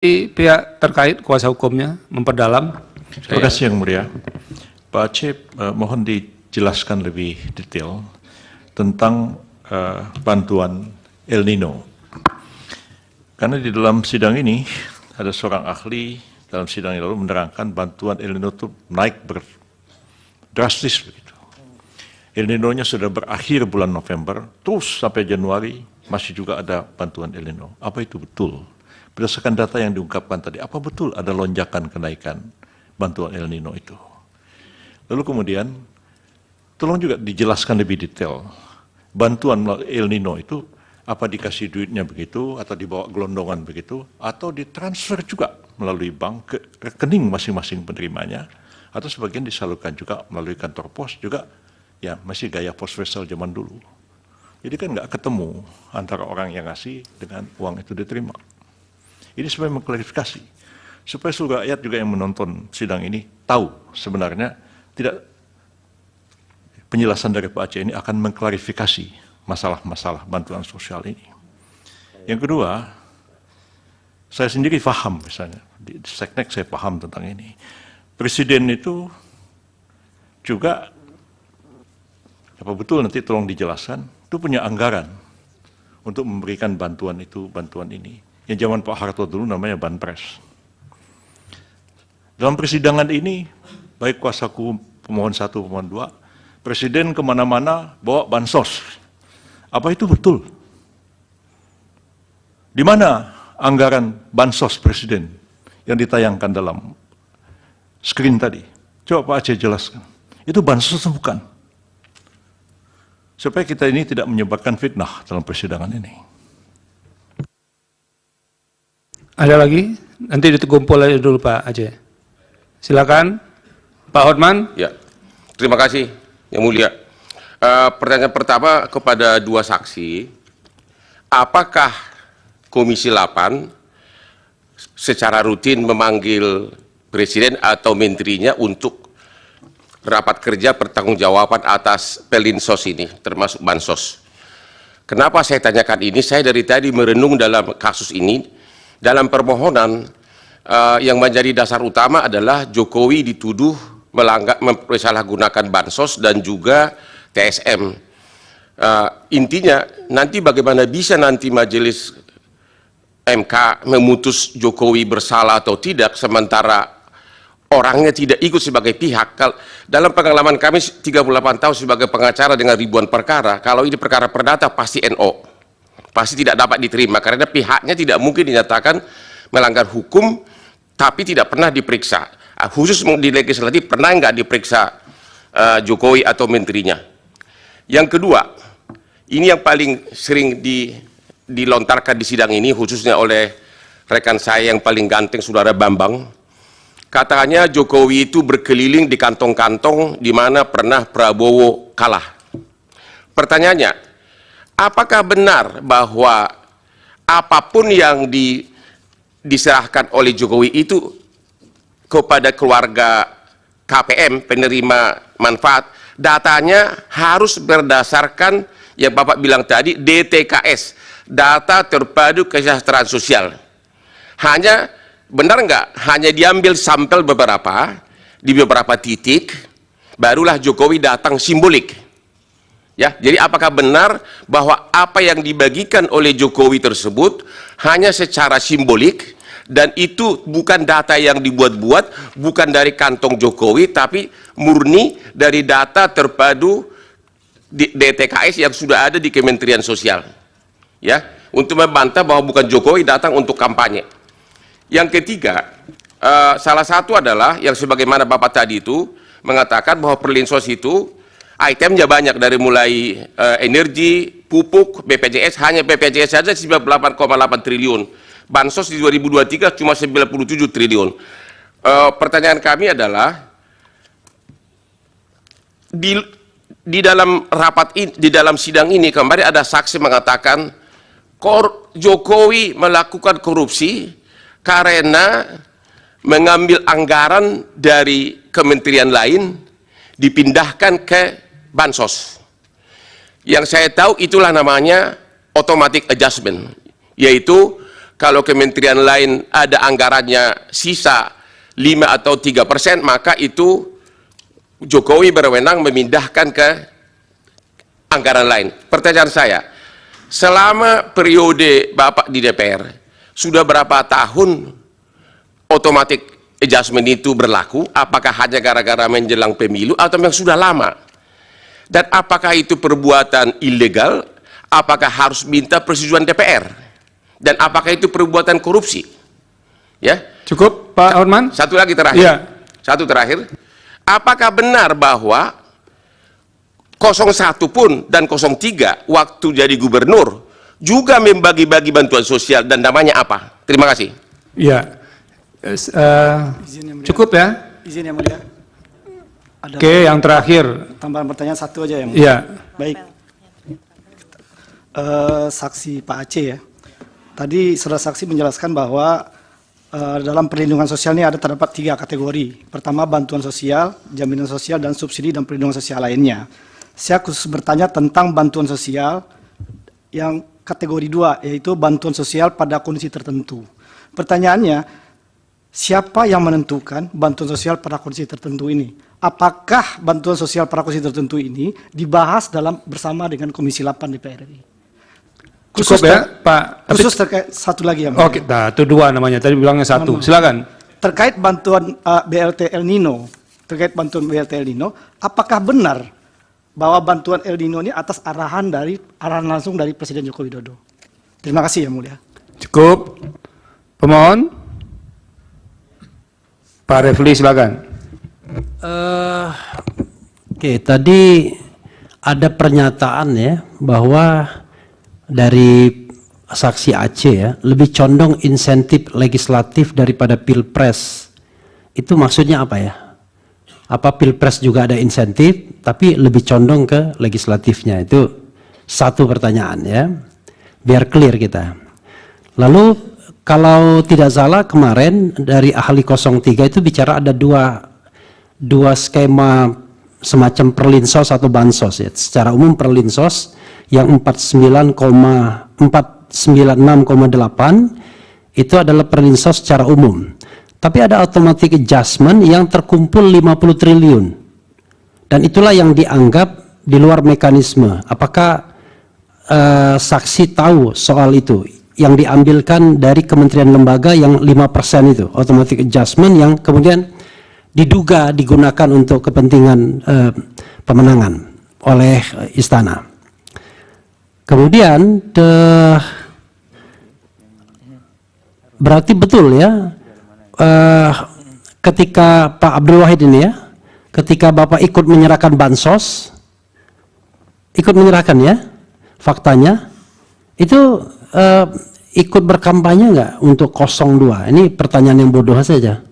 pihak terkait kuasa hukumnya memperdalam. Terima kasih Yang Mulia. Pak Aceh, mohon dijelaskan lebih detail tentang bantuan El Nino. Karena di dalam sidang ini ada seorang ahli dalam sidang yang lalu menerangkan bantuan El Nino itu naik drastis begitu. El Nino-nya sudah berakhir bulan November, terus sampai Januari masih juga ada bantuan El Nino. Apa itu betul? Berdasarkan data yang diungkapkan tadi, apa betul ada lonjakan kenaikan bantuan El Nino itu? Lalu kemudian, tolong juga dijelaskan lebih detail. Bantuan El Nino itu, apa dikasih duitnya begitu, atau dibawa gelondongan begitu, atau ditransfer juga melalui bank ke rekening masing-masing penerimanya, atau sebagian disalurkan juga melalui kantor pos juga, ya masih gaya pos wesel zaman dulu. Jadi kan nggak ketemu antara orang yang ngasih dengan uang itu diterima. Ini supaya mengklarifikasi, supaya seluruh rakyat juga yang menonton sidang ini tahu sebenarnya tidak penjelasan dari Pak Aceh ini akan mengklarifikasi masalah-masalah bantuan sosial ini. Yang kedua, saya sendiri paham misalnya, di Seknek saya paham tentang ini. Presiden itu juga, apa betul nanti tolong dijelaskan, itu punya anggaran untuk memberikan bantuan itu, bantuan ini. Yang zaman Pak Harto dulu namanya Banpres. Dalam persidangan ini, baik kuasa hukum pemohon 1, pemohon 2, Presiden kemana-mana bawa bansos. Apa itu betul? Di mana anggaran bansos Presiden yang ditayangkan dalam screen tadi? Coba Pak Aceh jelaskan. Itu bansos atau bukan? Supaya kita ini tidak menyebarkan fitnah dalam persidangan ini. Ada lagi? Nanti dikumpul aja dulu Pak Aceh. Silakan, Pak Hotman. Ya, terima kasih Yang Mulia. Pertanyaan pertama kepada dua saksi, apakah Komisi 8 secara rutin memanggil Presiden atau menterinya untuk rapat kerja pertanggungjawaban atas Pelinsos ini, termasuk Bansos? Kenapa saya tanyakan ini? Saya dari tadi merenung dalam kasus ini. Dalam permohonan yang menjadi dasar utama adalah Jokowi dituduh mempersalahgunakan Bansos dan juga TSM. Intinya nanti bagaimana bisa nanti majelis MK memutus Jokowi bersalah atau tidak sementara orangnya tidak ikut sebagai pihak. Dalam pengalaman kami 38 tahun sebagai pengacara dengan ribuan perkara, kalau ini perkara perdata pasti NO. Pasti tidak dapat diterima karena pihaknya tidak mungkin dinyatakan melanggar hukum tapi tidak pernah diperiksa. Khusus di legislatif pernah nggak diperiksa Jokowi atau menterinya. Yang kedua, ini yang paling sering dilontarkan di sidang ini khususnya oleh rekan saya yang paling ganteng Saudara Bambang. Katanya Jokowi itu berkeliling di kantong-kantong di mana pernah Prabowo kalah. Pertanyaannya, apakah benar bahwa apapun yang diserahkan oleh Jokowi itu kepada keluarga KPM, penerima manfaat, datanya harus berdasarkan yang Bapak bilang tadi, DTKS, Data Terpadu Kesejahteraan Sosial. Hanya, benar nggak? Hanya diambil sampel beberapa, di beberapa titik, barulah Jokowi datang simbolik. Ya, jadi apakah benar bahwa apa yang dibagikan oleh Jokowi tersebut hanya secara simbolik dan itu bukan data yang dibuat-buat, bukan dari kantong Jokowi, tapi murni dari data terpadu DTKS yang sudah ada di Kementerian Sosial. Ya, untuk membantah bahwa bukan Jokowi datang untuk kampanye. Yang ketiga, salah satu adalah yang sebagaimana Bapak tadi itu mengatakan bahwa Perlinsos itu itemnya banyak dari mulai energi, pupuk, BPJS, hanya BPJS saja 98,8 triliun. Bansos di 2023 cuma 97 triliun. Pertanyaan kami adalah, di dalam rapat ini, di dalam sidang ini kemarin ada saksi mengatakan Jokowi melakukan korupsi karena mengambil anggaran dari kementerian lain dipindahkan ke Bansos. Yang saya tahu itulah namanya automatic adjustment, yaitu kalau kementerian lain ada anggarannya sisa 5 atau 3%, maka itu Jokowi berwenang memindahkan ke anggaran lain. Pertanyaan saya, selama periode Bapak di DPR, sudah berapa tahun automatic adjustment itu berlaku? Apakah hanya gara-gara menjelang pemilu atau memang sudah lama? Dan apakah itu perbuatan ilegal? Apakah harus minta persetujuan DPR? Dan apakah itu perbuatan korupsi? Ya. Cukup, Pak Hotman? Satu lagi terakhir. Iya. Satu terakhir. Apakah benar bahwa 01 pun dan 03 waktu jadi gubernur juga membagi-bagi bantuan sosial dan namanya apa? Terima kasih. Iya. Izin yang mulia. Cukup ya? Izin yang mulia. Ada Oke, yang terakhir. tambahan pertanyaan satu aja yang mulia. Iya. Baik. Saksi Pak Aceh ya. Tadi saudara saksi menjelaskan bahwa dalam perlindungan sosial ini terdapat 3 kategori. Pertama, bantuan sosial, jaminan sosial, dan subsidi dan perlindungan sosial lainnya. Saya khusus bertanya tentang bantuan sosial yang kategori 2, yaitu bantuan sosial pada kondisi tertentu. Pertanyaannya, siapa yang menentukan bantuan sosial pada kondisi tertentu ini? Apakah bantuan sosial pada kondisi tertentu ini dibahas bersama dengan Komisi 8 DPR RI? Cukup ya, Pak? Khusus terkait satu lagi yang Oke, nah, itu 2 namanya. Tadi bilangnya 1. Silakan. terkait bantuan BLT El Nino, apakah benar bahwa bantuan El Nino ini atas arahan langsung dari Presiden Joko Widodo? Terima kasih yang mulia. Cukup. Pemohon. Pak Refli, silakan. Oke, tadi ada pernyataan ya bahwa dari saksi Aceh ya lebih condong insentif legislatif daripada pilpres. Itu maksudnya apa ya? Apa pilpres juga ada insentif tapi lebih condong ke legislatifnya? Itu satu pertanyaan ya. Biar clear kita. Lalu kalau tidak salah kemarin dari ahli 03 itu bicara ada dua skema semacam perlinsos atau bansos ya. Secara umum perlinsos yang 496,8 itu adalah perlinsos secara umum. Tapi ada automatic adjustment yang terkumpul 50 triliun. Dan itulah yang dianggap di luar mekanisme. Apakah saksi tahu soal itu? Yang diambilkan dari kementerian lembaga yang 5% itu, automatic adjustment yang kemudian diduga digunakan untuk kepentingan pemenangan oleh istana. Kemudian berarti betul ya ketika Pak Abdul Wahid ini ya, ketika Bapak ikut menyerahkan bansos, ikut menyerahkan ya, faktanya itu ikut berkampanye nggak untuk 02? Ini pertanyaan yang bodoh saja.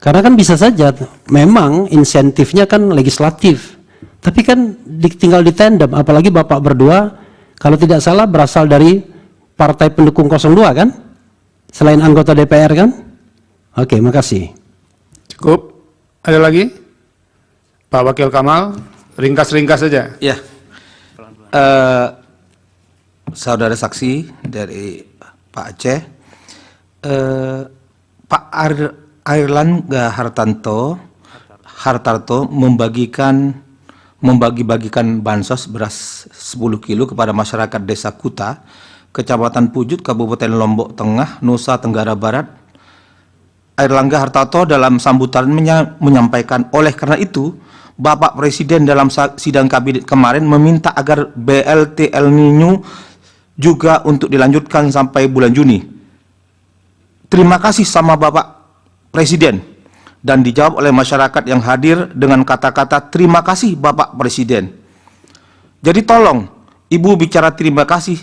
Karena kan bisa saja, memang insentifnya kan legislatif. Tapi kan tinggal ditandem, apalagi Bapak berdua, kalau tidak salah berasal dari partai pendukung 02 kan? Selain anggota DPR kan? Oke, makasih. Cukup. Ada lagi? Pak Wakil Kamal, ringkas-ringkas saja. Ya, saudara saksi dari Pak Aceh, Pak Airlangga Hartarto membagi-bagikan bansos beras 10 kilo kepada masyarakat Desa Kuta, Kecamatan Pujut, Kabupaten Lombok Tengah, Nusa Tenggara Barat. Airlangga Hartarto dalam sambutannya menyampaikan, oleh karena itu Bapak Presiden dalam sidang kabinet kemarin meminta agar BLT El Nino juga untuk dilanjutkan sampai bulan Juni. Terima kasih sama Bapak Presiden. Dan dijawab oleh masyarakat yang hadir dengan kata-kata terima kasih Bapak Presiden. Jadi tolong Ibu bicara terima kasih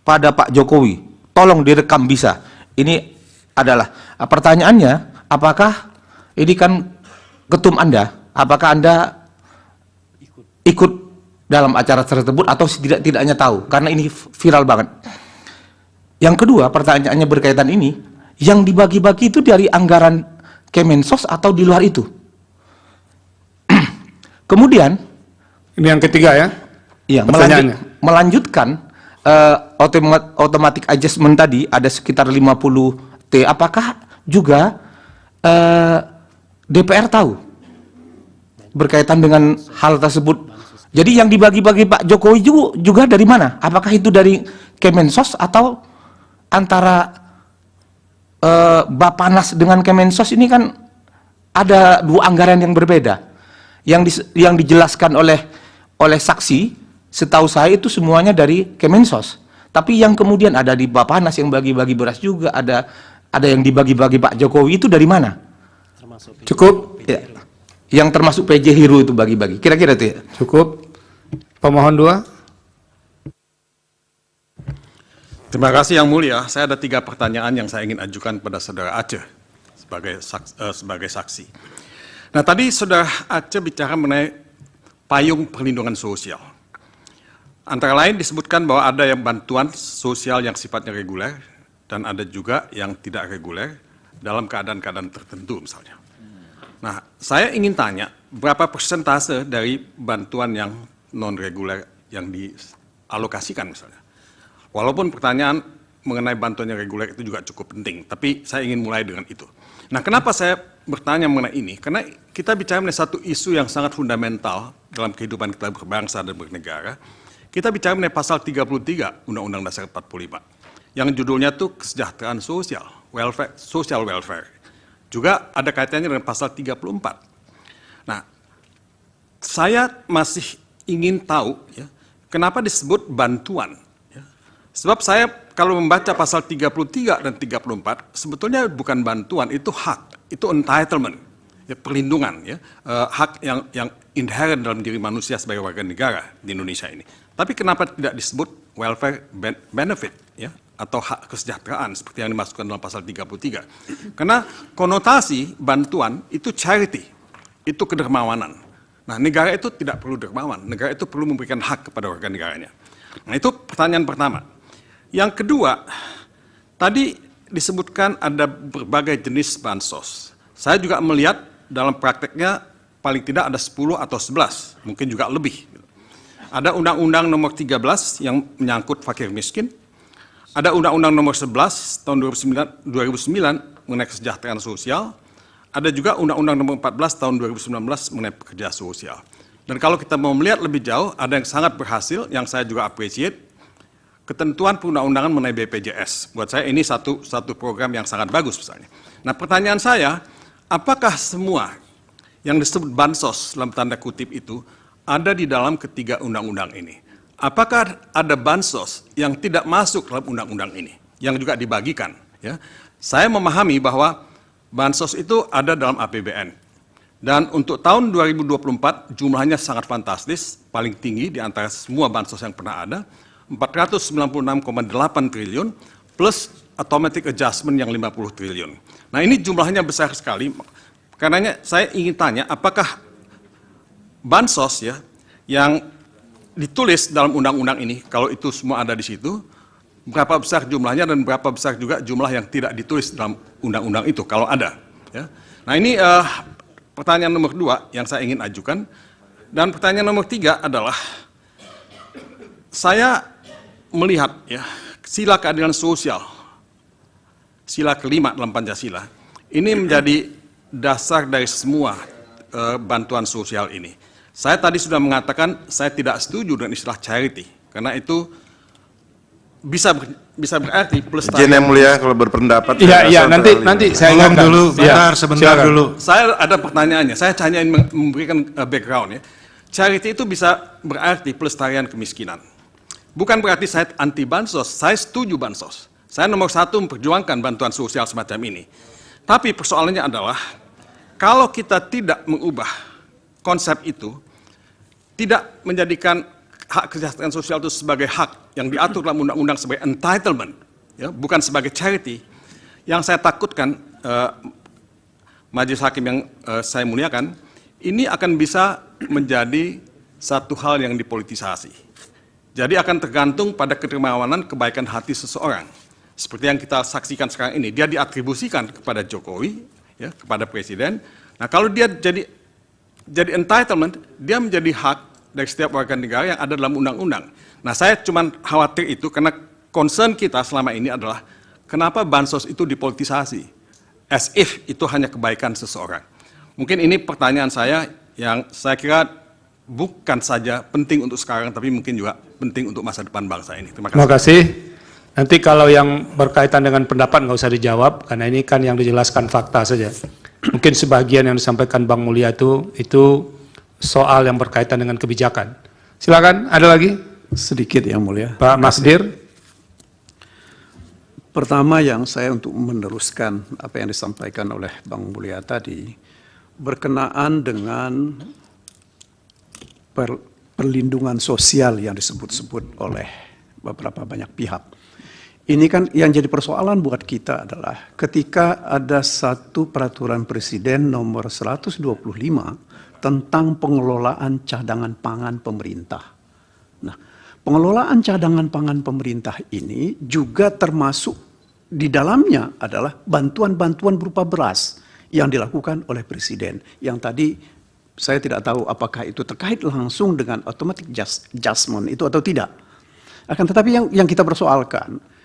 pada Pak Jokowi. Tolong direkam bisa. Ini adalah pertanyaannya, apakah ini kan ketum Anda, apakah Anda ikut dalam acara tersebut atau tidaknya tahu? Karena ini viral banget. Yang kedua, pertanyaannya berkaitan ini, yang dibagi-bagi itu dari anggaran Kemensos atau di luar itu? Kemudian, Ini yang ketiga ya? ya, Pertanyaannya. melanjutkan, automatic adjustment tadi ada sekitar 50 T, apakah juga DPR tahu berkaitan dengan hal tersebut? Jadi yang dibagi-bagi Pak Jokowi juga dari mana? Apakah itu dari Kemensos atau antara Bappenas dengan Kemensos? Ini kan ada dua anggaran yang berbeda. Yang dijelaskan oleh saksi, setahu saya itu semuanya dari Kemensos. Tapi yang kemudian ada di Bappenas yang bagi-bagi beras juga, ada yang dibagi-bagi Pak Jokowi, itu dari mana? Cukup. Ya. Yang termasuk PJ Hero itu bagi-bagi. Kira-kira itu ya. Cukup. Pemohon 2. Terima kasih Yang Mulia. Saya ada 3 pertanyaan yang saya ingin ajukan pada Saudara Aceh sebagai saksi. Nah, tadi Saudara Aceh bicara mengenai payung perlindungan sosial. Antara lain disebutkan bahwa ada yang bantuan sosial yang sifatnya reguler dan ada juga yang tidak reguler dalam keadaan-keadaan tertentu misalnya. Nah, saya ingin tanya, berapa persentase dari bantuan yang non-reguler yang dialokasikan misalnya? Walaupun pertanyaan mengenai bantuan yang reguler itu juga cukup penting, tapi saya ingin mulai dengan itu. Nah, kenapa saya bertanya mengenai ini? Karena kita bicara mengenai satu isu yang sangat fundamental dalam kehidupan kita berbangsa dan bernegara. Kita bicara mengenai pasal 33 Undang-Undang Dasar 45, yang judulnya itu kesejahteraan sosial, social welfare. Juga ada kaitannya dengan pasal 34. Nah, saya masih ingin tahu ya, kenapa disebut bantuan. Ya. Sebab saya kalau membaca pasal 33 dan 34, sebetulnya bukan bantuan, itu hak, itu entitlement, ya, perlindungan, ya, hak yang inherent dalam diri manusia sebagai warga negara di Indonesia ini. Tapi kenapa tidak disebut welfare benefit, ya, atau hak kesejahteraan seperti yang dimasukkan dalam pasal 33. Karena konotasi bantuan itu charity, itu kedermawanan. Nah, negara itu tidak perlu dermawan, negara itu perlu memberikan hak kepada warga negaranya. Nah, itu pertanyaan pertama. Yang kedua, tadi disebutkan ada berbagai jenis bansos. Saya juga melihat dalam prakteknya paling tidak ada 10 atau 11, mungkin juga lebih. Ada Undang-Undang Nomor 13 yang menyangkut fakir miskin. Ada Undang-Undang Nomor 11 tahun 2009 mengenai kesejahteraan sosial. Ada juga Undang-Undang Nomor 14 tahun 2019 mengenai pekerja sosial. Dan kalau kita mau melihat lebih jauh, ada yang sangat berhasil, yang saya juga appreciate, ketentuan perundang-undangan mengenai BPJS. Buat saya ini satu program yang sangat bagus misalnya. Nah, pertanyaan saya, apakah semua yang disebut bansos dalam tanda kutip itu ada di dalam ketiga undang-undang ini? Apakah ada bansos yang tidak masuk dalam undang-undang ini, yang juga dibagikan? Ya, saya memahami bahwa bansos itu ada dalam APBN. Dan untuk tahun 2024 jumlahnya sangat fantastis, paling tinggi di antara semua bansos yang pernah ada, 496,8 triliun plus automatic adjustment yang 50 triliun. Nah, ini jumlahnya besar sekali. Karenanya saya ingin tanya, apakah bansos ya yang ditulis dalam undang-undang ini, kalau itu semua ada di situ, berapa besar jumlahnya dan berapa besar juga jumlah yang tidak ditulis dalam undang-undang itu, kalau ada. Ya. Nah, ini pertanyaan nomor 2 yang saya ingin ajukan. Dan pertanyaan nomor 3 adalah, saya melihat ya sila keadilan sosial, sila kelima dalam Pancasila, ini menjadi dasar dari semua bantuan sosial ini. Saya tadi sudah mengatakan saya tidak setuju dengan istilah charity, karena itu bisa berarti plus. Izin Yang Mulia kalau berpendapat. Iya, nanti saya ingatkan dulu, ya, sebentar dulu. Saya ada pertanyaannya, saya hanya ingin memberikan background ya. Charity itu bisa berarti pelestarian kemiskinan. Bukan berarti saya anti bansos, saya setuju bansos. Saya nomor 1 memperjuangkan bantuan sosial semacam ini. Tapi persoalannya adalah, kalau kita tidak mengubah konsep itu, tidak menjadikan hak kesejahteraan sosial itu sebagai hak yang diatur dalam undang-undang sebagai entitlement, ya, bukan sebagai charity, yang saya takutkan majelis hakim yang saya muliakan, ini akan bisa menjadi satu hal yang dipolitisasi. Jadi akan tergantung pada kedermawanan kebaikan hati seseorang. Seperti yang kita saksikan sekarang ini, dia diatribusikan kepada Jokowi, ya, kepada Presiden. Nah, kalau dia jadi entitlement, dia menjadi hak dari setiap warga negara yang ada dalam undang-undang. Nah, saya cuma khawatir itu karena concern kita selama ini adalah kenapa bansos itu dipolitisasi, as if itu hanya kebaikan seseorang. Mungkin ini pertanyaan saya yang saya kira bukan saja penting untuk sekarang, tapi mungkin juga penting untuk masa depan bangsa ini. Terima kasih. Terima kasih. Nanti kalau yang berkaitan dengan pendapat nggak usah dijawab, karena ini kan yang dijelaskan fakta saja. Mungkin sebagian yang disampaikan Bang Mulya itu soal yang berkaitan dengan kebijakan. Silakan, ada lagi? Sedikit yang mulia. Pak Masdir. Pertama yang saya untuk meneruskan apa yang disampaikan oleh Bang Mulya tadi, berkenaan dengan perlindungan sosial yang disebut-sebut oleh beberapa banyak pihak. Ini kan yang jadi persoalan buat kita adalah ketika ada satu peraturan presiden nomor 125 tentang pengelolaan cadangan pangan pemerintah. Nah, pengelolaan cadangan pangan pemerintah ini juga termasuk di dalamnya adalah bantuan-bantuan berupa beras yang dilakukan oleh presiden. Yang tadi saya tidak tahu apakah itu terkait langsung dengan automatic adjustment itu atau tidak. Akan tetapi yang kita persoalkan,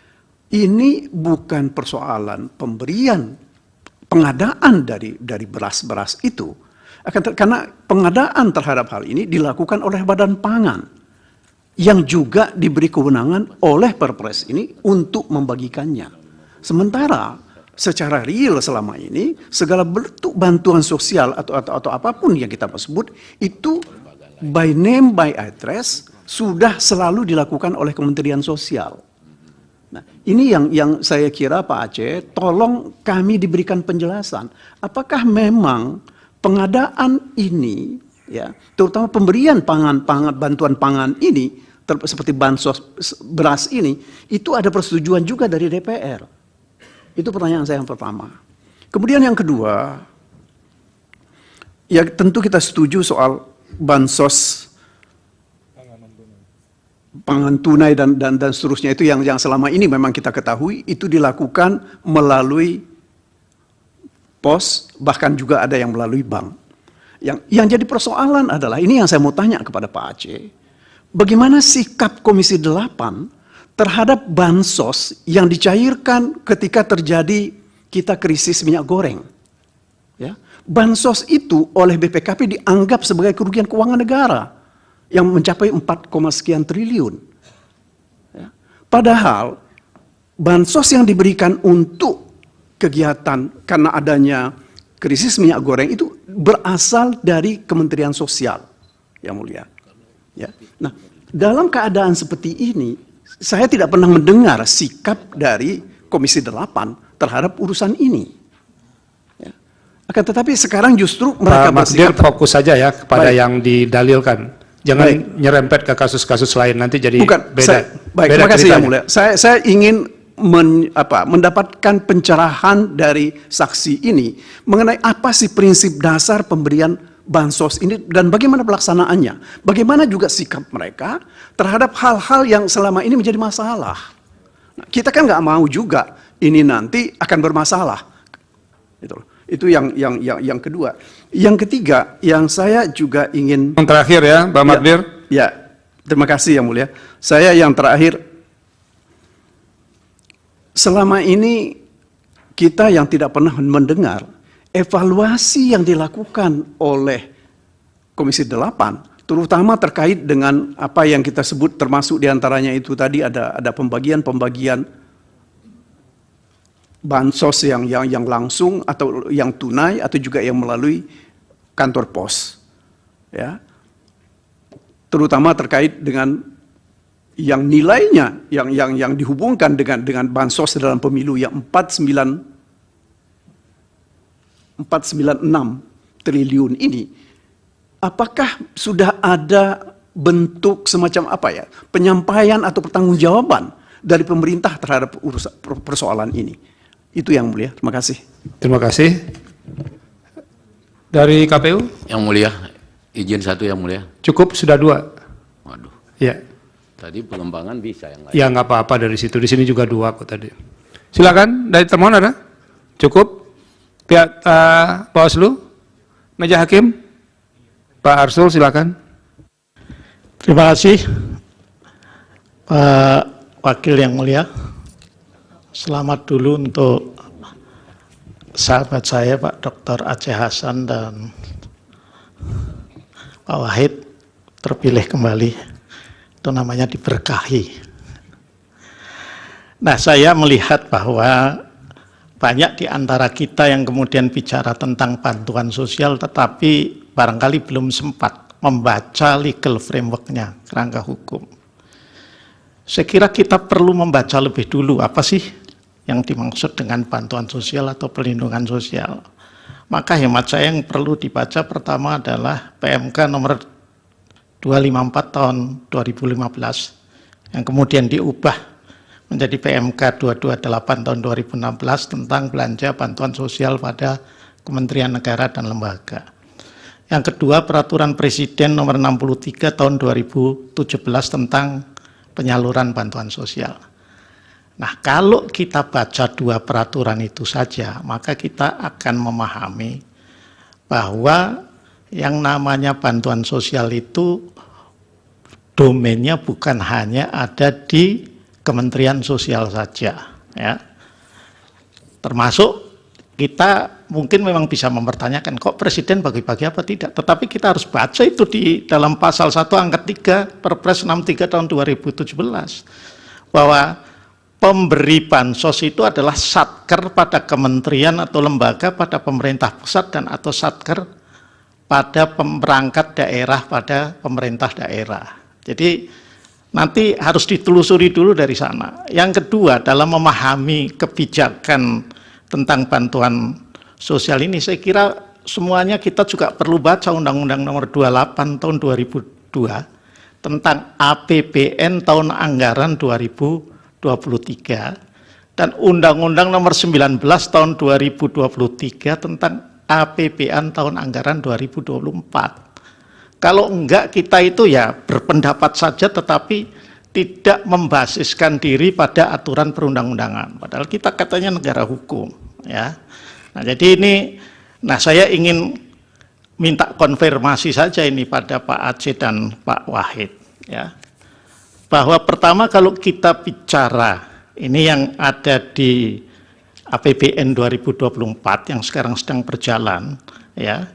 ini bukan persoalan pemberian pengadaan dari beras-beras itu. Karena pengadaan terhadap hal ini dilakukan oleh Badan Pangan yang juga diberi kewenangan oleh Perpres ini untuk membagikannya. Sementara secara real selama ini segala bentuk bantuan sosial atau apapun yang kita sebut itu by name by address sudah selalu dilakukan oleh Kementerian Sosial. Nah, ini yang saya kira Pak Aceh, tolong kami diberikan penjelasan. Apakah memang pengadaan ini, ya, terutama pemberian bantuan pangan ini, seperti bansos beras ini, itu ada persetujuan juga dari DPR? Itu pertanyaan saya yang pertama. Kemudian yang kedua, ya tentu kita setuju soal bansos pangan tunai dan seterusnya itu yang selama ini memang kita ketahui itu dilakukan melalui pos, bahkan juga ada yang melalui bank. Yang jadi persoalan adalah, ini yang saya mau tanya kepada Pak Aceh, bagaimana sikap Komisi 8 terhadap bansos yang dicairkan ketika terjadi kita krisis minyak goreng? Ya, bansos itu oleh BPKP dianggap sebagai kerugian keuangan negara yang mencapai 4, sekian triliun. Ya. Padahal bansos yang diberikan untuk kegiatan karena adanya krisis minyak goreng itu berasal dari Kementerian Sosial, yang mulia. Ya. Nah, dalam keadaan seperti ini, saya tidak pernah mendengar sikap dari Komisi 8 terhadap urusan ini. Ya. Akan tetapi sekarang justru mereka Pak Masdir fokus saja ya kepada yang didalilkan. Jangan nyerempet ke kasus-kasus lain, nanti jadi beda. Baik, terima kasih yang mulia. Saya ingin mendapatkan pencerahan dari saksi ini mengenai apa sih prinsip dasar pemberian bansos ini dan bagaimana pelaksanaannya. Bagaimana juga sikap mereka terhadap hal-hal yang selama ini menjadi masalah. Nah, kita kan nggak mau juga ini nanti akan bermasalah. Itu yang kedua. Yang ketiga, yang saya juga ingin... Yang terakhir ya, Pak Magdir. Ya, terima kasih yang mulia. Saya yang terakhir, selama ini kita yang tidak pernah mendengar evaluasi yang dilakukan oleh Komisi 8, terutama terkait dengan apa yang kita sebut termasuk diantaranya itu tadi ada pembagian bansos yang langsung atau yang tunai atau juga yang melalui kantor pos, ya, terutama terkait dengan yang nilainya yang dihubungkan dengan bansos dalam pemilu yang 496 triliun ini, apakah sudah ada bentuk semacam apa ya penyampaian atau pertanggungjawaban dari pemerintah terhadap persoalan ini? Itu yang mulia. Terima kasih. Terima kasih. Dari KPU? Yang mulia, izin satu yang mulia. Cukup, sudah 2. Waduh. Ya. Tadi pengembangan bisa yang lain. Ya nggak apa-apa dari situ. Di sini juga 2 kok tadi. Silakan. Dari termohon ada? Cukup. Pihak Bawaslu, meja hakim, Pak Arsul silakan. Terima kasih, Pak Wakil yang mulia. Selamat dulu untuk sahabat saya, Pak Dr. Aceh Hasan dan Pak Wahid terpilih kembali. Itu namanya diberkahi. Nah, saya melihat bahwa banyak di antara kita yang kemudian bicara tentang bantuan sosial, tetapi barangkali belum sempat membaca legal framework-nya, kerangka hukum. Saya kira kita perlu membaca lebih dulu apa sih yang dimaksud dengan bantuan sosial atau perlindungan sosial. Maka hemat saya yang perlu dibaca pertama adalah PMK nomor 254 tahun 2015 yang kemudian diubah menjadi PMK 228 tahun 2016 tentang belanja bantuan sosial pada Kementerian Negara dan lembaga. Yang kedua, Peraturan Presiden nomor 63 tahun 2017 tentang penyaluran bantuan sosial. Nah, kalau kita baca dua peraturan itu saja, maka kita akan memahami bahwa yang namanya bantuan sosial itu domainnya bukan hanya ada di Kementerian Sosial saja, ya. Termasuk kita mungkin memang bisa mempertanyakan kok Presiden bagi-bagi apa tidak, tetapi kita harus baca itu di dalam pasal 1 angka 3 Perpres 63 tahun 2017 bahwa pemberi bansos itu adalah satker pada kementerian atau lembaga pada pemerintah pusat dan atau satker pada perangkat daerah pada pemerintah daerah. Jadi nanti harus ditelusuri dulu dari sana. Yang kedua, dalam memahami kebijakan tentang bantuan sosial ini, saya kira semuanya kita juga perlu baca Undang-Undang nomor 28 tahun 2002 tentang APBN tahun anggaran 2023 dan Undang-Undang nomor 19 tahun 2023 tentang APBN tahun anggaran 2024. Kalau enggak, kita itu ya berpendapat saja tetapi tidak membasiskan diri pada aturan perundang-undangan. Padahal kita katanya negara hukum, ya. Nah, jadi ini, saya ingin minta konfirmasi saja ini pada Pak Aceh dan Pak Wahid, ya. Bahwa pertama kalau kita bicara ini yang ada di APBN 2024 yang sekarang sedang berjalan, ya,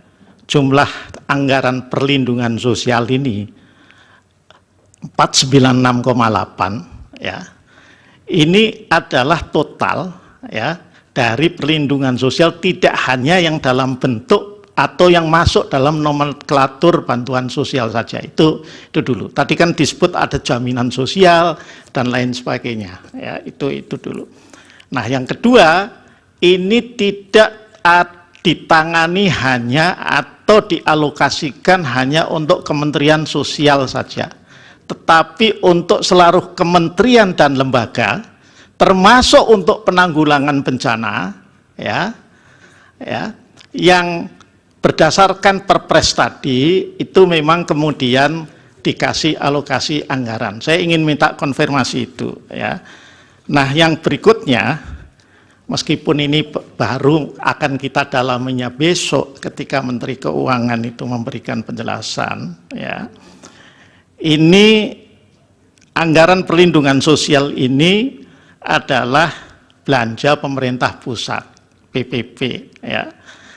jumlah anggaran perlindungan sosial ini 496,8, ya. Ini adalah total, ya, dari perlindungan sosial, tidak hanya yang dalam bentuk atau yang masuk dalam nomenklatur bantuan sosial saja. Itu dulu. Tadi kan disebut ada jaminan sosial dan lain sebagainya, ya, itu dulu. Nah, yang kedua, ini tidak ditangani hanya atau dialokasikan hanya untuk Kementerian Sosial saja, tetapi untuk seluruh kementerian dan lembaga, termasuk untuk penanggulangan bencana, ya, yang berdasarkan Perpres tadi itu memang kemudian dikasih alokasi anggaran. Saya ingin minta konfirmasi itu, ya. Nah, yang berikutnya, meskipun ini baru akan kita dalaminya besok ketika Menteri Keuangan itu memberikan penjelasan, ya. Ini anggaran perlindungan sosial ini adalah belanja pemerintah pusat, PPP, ya.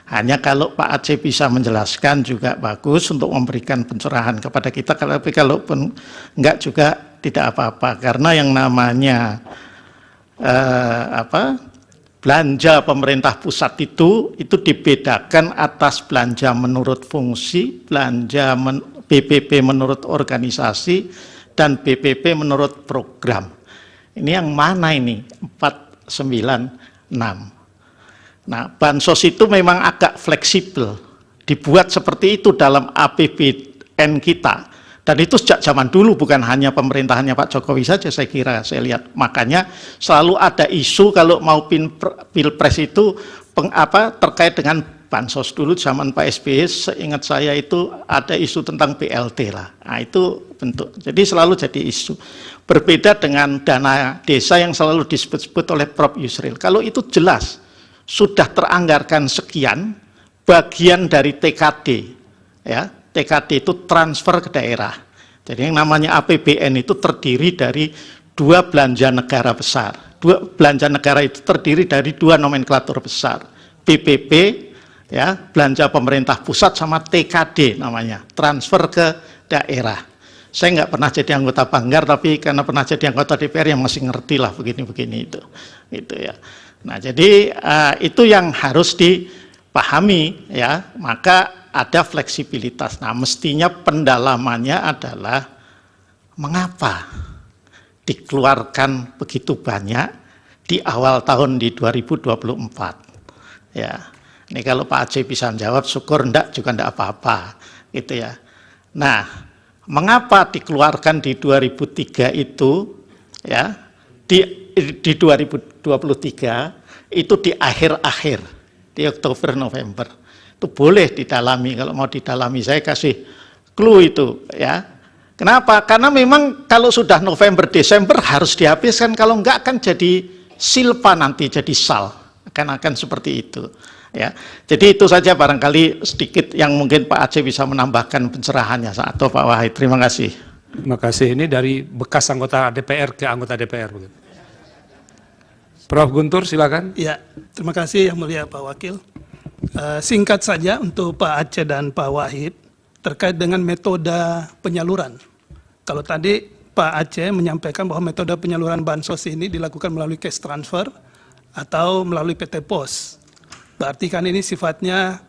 Hanya kalau Pak Aceh bisa menjelaskan juga bagus untuk memberikan pencerahan kepada kita, tapi kalaupun enggak juga tidak apa-apa, karena yang namanya belanja pemerintah pusat itu dibedakan atas belanja menurut fungsi, belanja BPP menurut organisasi, dan BPP menurut program. Ini yang mana ini? 496. Nah, bansos itu memang agak fleksibel, dibuat seperti itu dalam APBN kita, dan itu sejak zaman dulu, bukan hanya pemerintahannya Pak Jokowi saja, saya kira, saya lihat. Makanya selalu ada isu kalau mau pilpres itu terkait dengan bansos. Dulu zaman Pak SBY, seingat saya itu ada isu tentang BLT lah. Nah, itu bentuk, jadi selalu jadi isu. Berbeda dengan dana desa yang selalu disebut-sebut oleh Prof. Yusril. Kalau itu jelas sudah teranggarkan sekian, bagian dari TKD, ya, TKD itu transfer ke daerah. Jadi yang namanya APBN itu terdiri dari dua belanja negara besar. Dua belanja negara itu terdiri dari dua nomenklatur besar. PPP, ya, belanja pemerintah pusat, sama TKD namanya, transfer ke daerah. Saya nggak pernah jadi anggota Banggar, tapi karena pernah jadi anggota DPR yang masih ngerti lah begini-begini itu. Gitu ya. Nah, jadi itu yang harus dipahami ya, maka ada fleksibilitas. Nah, mestinya pendalamannya adalah mengapa dikeluarkan begitu banyak di awal tahun di 2024. Ya, ini kalau Pak Aceh bisa jawab, syukur, enggak juga enggak apa-apa, gitu ya. Nah, mengapa dikeluarkan di 2003 itu, ya, di 2023 itu di akhir-akhir, di Oktober November. Itu boleh didalami, kalau mau didalami saya kasih clue itu, ya. Kenapa? Karena memang kalau sudah November Desember harus dihabiskan, kalau enggak kan jadi silpa nanti, jadi sal, akan seperti itu, ya. Jadi itu saja barangkali sedikit yang mungkin Pak Aceh bisa menambahkan pencerahannya, atau Pak Wahid. Terima kasih. Terima kasih. Ini dari bekas anggota DPR ke anggota DPR. Prof. Guntur, silakan. Ya, terima kasih Yang Mulia Pak Wakil. Singkat saja untuk Pak Aceh dan Pak Wahid terkait dengan metode penyaluran. Kalau tadi Pak Aceh menyampaikan bahwa metode penyaluran bansos ini dilakukan melalui cash transfer atau melalui PT Pos. Berarti kan ini sifatnya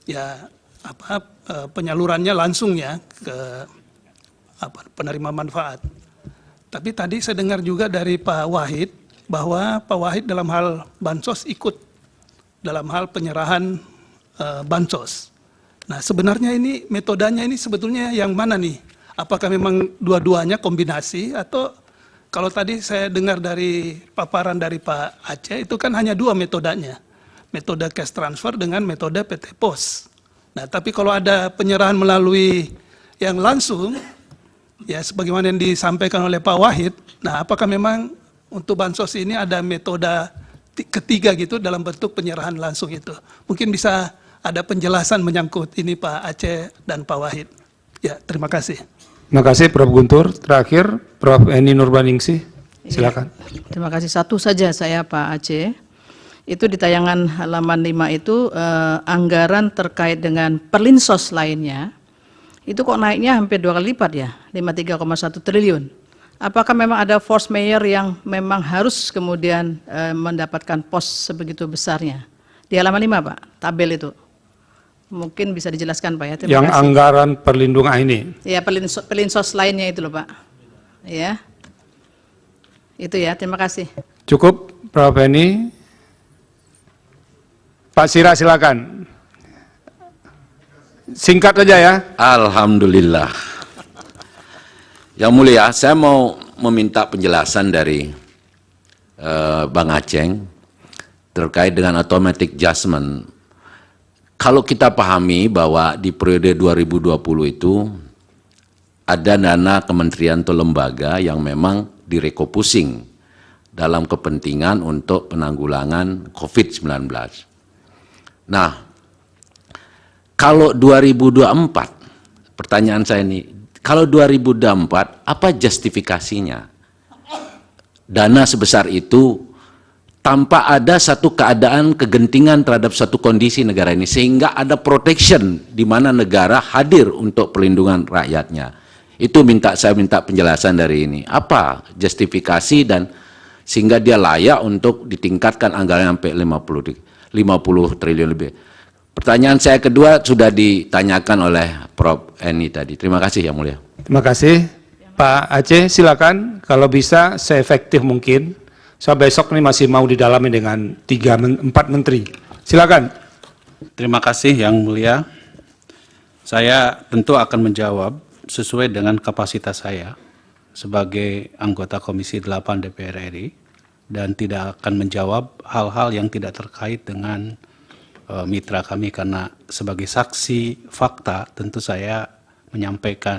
ya penyalurannya langsung ya ke penerima manfaat. Tapi tadi saya dengar juga dari Pak Wahid bahwa Pak Wahid dalam hal bansos ikut dalam hal penyerahan bansos. Nah, sebenarnya ini metodenya ini sebetulnya yang mana nih? Apakah memang dua-duanya kombinasi, atau kalau tadi saya dengar dari paparan dari Pak Aceh itu kan hanya dua metodenya. Metode cash transfer dengan metode PT Pos. Nah, tapi kalau ada penyerahan melalui yang langsung, ya sebagaimana yang disampaikan oleh Pak Wahid, nah apakah memang untuk bansos ini ada metode ketiga gitu dalam bentuk penyerahan langsung itu? Mungkin bisa ada penjelasan menyangkut ini Pak Aceh dan Pak Wahid. Ya, terima kasih. Terima kasih Prof. Guntur. Terakhir, Prof. Eni Nurbaningsih. Silakan. Terima kasih. Satu saja saya Pak Aceh. Itu di tayangan halaman 5 itu anggaran terkait dengan perlinsos lainnya, itu kok naiknya hampir 2 kali lipat ya, 53,1 triliun. Apakah memang ada force mayor yang memang harus kemudian mendapatkan pos sebegitu besarnya? Di halaman 5 Pak, tabel itu. Mungkin bisa dijelaskan Pak ya. Terima yang kasih. anggaran perlindungan ini. Ya, perlinsos lainnya itu loh Pak. Ya. Itu ya, terima kasih. Cukup Prof. Eni. Pak Sira silakan. Singkat saja ya. Alhamdulillah. Yang Mulia, saya mau meminta penjelasan dari Bang Aceh terkait dengan automatic adjustment. Kalau kita pahami bahwa di periode 2020 itu ada dana kementerian atau lembaga yang memang direkopusing dalam kepentingan untuk penanggulangan COVID-19. Nah, kalau 2024, pertanyaan saya ini, kalau 2024 apa justifikasinya? Dana sebesar itu tanpa ada satu keadaan kegentingan terhadap satu kondisi negara ini, sehingga ada protection di mana negara hadir untuk perlindungan rakyatnya. Itu saya minta penjelasan dari ini. Apa justifikasi dan sehingga dia layak untuk ditingkatkan anggaran sampai 50 triliun lebih. Pertanyaan saya kedua sudah ditanyakan oleh Prof. Eni tadi. Terima kasih Yang Mulia. Terima kasih. Pak Aceh silakan, kalau bisa seefektif mungkin. Saya besok ini masih mau didalami dengan 4 menteri. Silakan. Terima kasih Yang Mulia. Saya tentu akan menjawab sesuai dengan kapasitas saya sebagai anggota Komisi 8 DPR RI dan tidak akan menjawab hal-hal yang tidak terkait dengan mitra kami, karena sebagai saksi fakta tentu saya menyampaikan